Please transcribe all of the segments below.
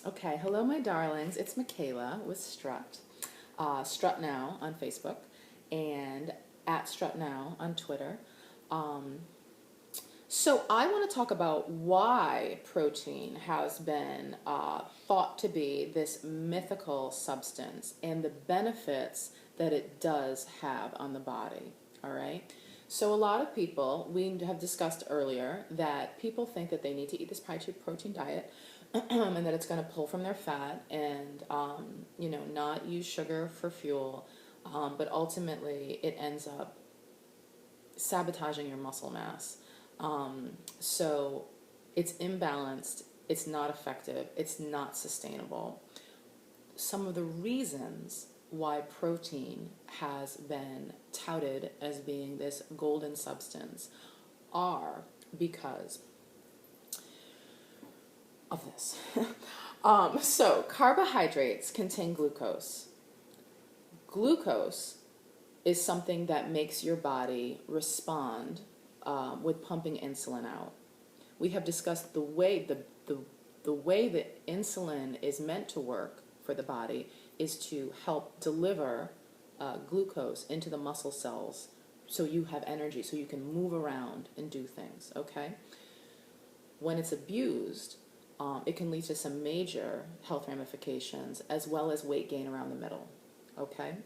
Okay, hello, my darlings. It's Michaela with Strut. Strut Now on Facebook and at Strut Now on Twitter. Um, so, I want to talk about why protein has been thought to be this mythical substance and the benefits that it does have on the body. All right. So, a lot of people, we have discussed earlier that people think that they need to eat this high protein diet and that it's going to pull from their fat and, not use sugar for fuel. But ultimately, it ends up sabotaging your muscle mass. So it's imbalanced, it's not effective, it's not sustainable. Some of the reasons why protein has been touted as being this golden substance are because of this. So carbohydrates contain glucose. Glucose is something that makes your body respond with pumping insulin out. We have discussed the way that insulin is meant to work for the body is to help deliver glucose into the muscle cells so you have energy, so you can move around and do things, okay? When it's abused, it can lead to some major health ramifications as well as weight gain around the middle, okay?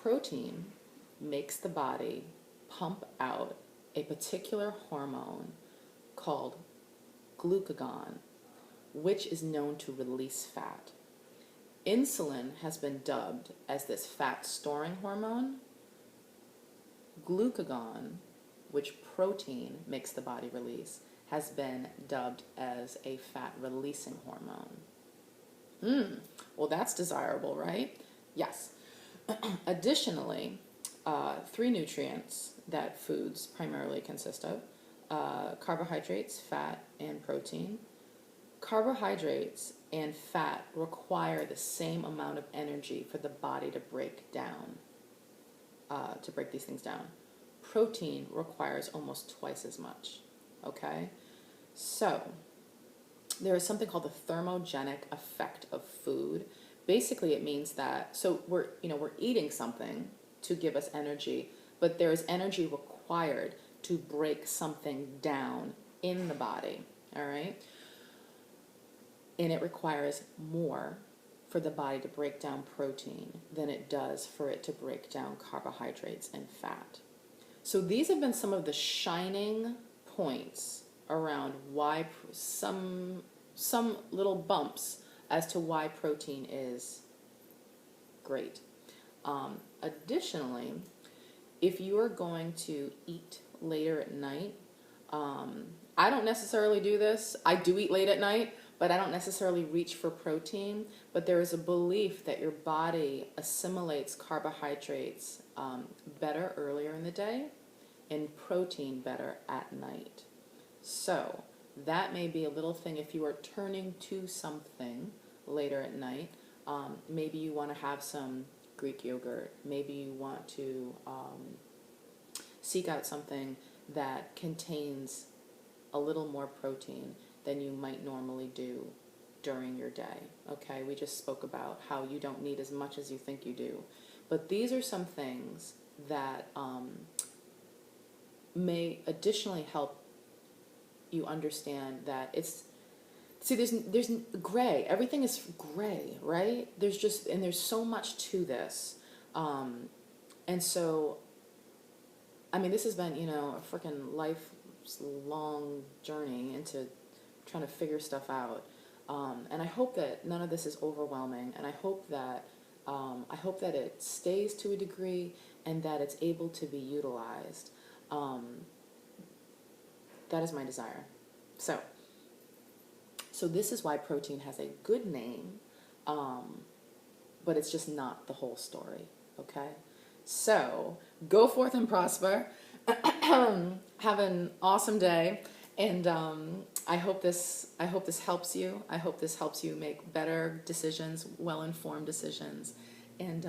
Protein makes the body pump out a particular hormone called glucagon, which is known to release fat. Insulin has been dubbed as this fat storing hormone. Glucagon, which protein makes the body release, has been dubbed as a fat releasing hormone. Well, that's desirable, right? Yes. Additionally, three nutrients that foods primarily consist of: carbohydrates, fat, and protein. Carbohydrates and fat require the same amount of energy for the body to break down, to break these things down. Protein requires almost twice as much, okay? So, there is something called the thermogenic effect of food. Basically, it means that, so we're eating something to give us energy, but there is energy required to break something down in the body, all right? And it requires more for the body to break down protein than it does for it to break down carbohydrates and fat. So these have been some of the shining points around why some little bumps as to why protein is great. Additionally, if you are going to eat later at night, I don't necessarily do this. I do eat late at night, but I don't necessarily reach for protein. But there is a belief that your body assimilates carbohydrates better earlier in the day and protein better at night. So that may be a little thing if you are turning to something later at night. Maybe you want to have some Greek yogurt. Maybe you want to seek out something that contains a little more protein than you might normally do during your day. Okay, we just spoke about how you don't need as much as you think you do. But these are some things that may additionally help you understand that there's gray. Everything is gray, right? There's so much to this. And so, I mean, this has been, a freaking lifelong journey into trying to figure stuff out. And I hope that none of this is overwhelming, and I hope that it stays to a degree and that it's able to be utilized. That is my desire. So this is why protein has a good name, but it's just not the whole story, okay? So go forth and prosper. Have an awesome day, and I hope this helps you. I hope this helps you make better decisions, well-informed decisions, and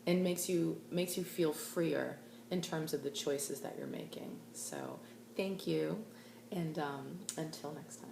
makes you feel freer in terms of the choices that you're making. So thank you, and until next time.